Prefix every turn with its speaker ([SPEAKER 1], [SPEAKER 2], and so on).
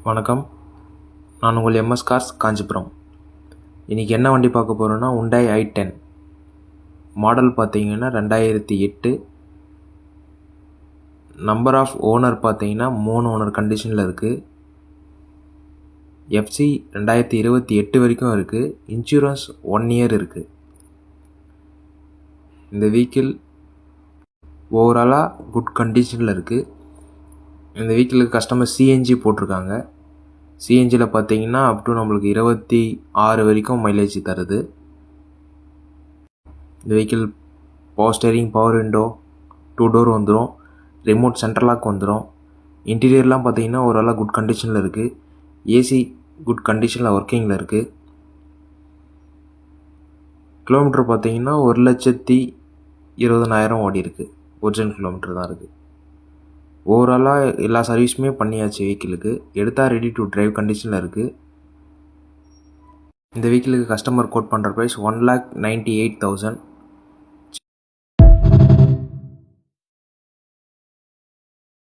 [SPEAKER 1] வணக்கம். நான் உங்கள் எம்எஸ் கார்ஸ் காஞ்சிபுரம். இன்றைக்கி என்ன வண்டி பார்க்க போகிறோன்னா Hyundai i10 மாடல் பார்த்தீங்கன்னா 2008. நம்பர் ஆஃப் ஓனர் பார்த்தீங்கன்னா 3 ஓனர் கண்டிஷனில் இருக்குது. எஃப்சி 2028 வரைக்கும் இருக்குது. இன்சூரன்ஸ் 1 இயர் இருக்குது. இந்த வெஹிக்கிள் ஓவராலாக குட் கண்டிஷனில் இருக்குது. இந்த வெஹிக்கிளுக்கு கஸ்டமர் சிஎன்ஜி போட்டிருக்காங்க. சிஎன்ஜியில் பார்த்தீங்கன்னா அப் டு நம்மளுக்கு 26 வரைக்கும் மைலேஜ் தருது. இந்த vehicle power steering, power window, 2 door வந்துடும். ரிமோட் சென்ட்ரல் லாக் வந்துடும். இன்டீரியர்லாம் பார்த்தீங்கன்னா ஓரளவு குட் கண்டிஷனில் இருக்குது. ஏசி குட் கண்டிஷனில் ஒர்க்கிங்கில் இருக்குது. கிலோமீட்டர் பார்த்தீங்கன்னா 1,20,000 ஓடி இருக்குது. ஒரிஜினல் கிலோமீட்டர் தான் இருக்குது. ஓவராலாக எல்லா சர்வீஸுமே பண்ணியாச்சு. வெஹிக்கிளுக்கு எடுத்தால் ரெடி டு டிரைவ் கண்டிஷனில் இருக்குது. இந்த வெஹிக்கிளுக்கு கஸ்டமர் கோட் பண்ணுற ப்ரைஸ் 1,98,000.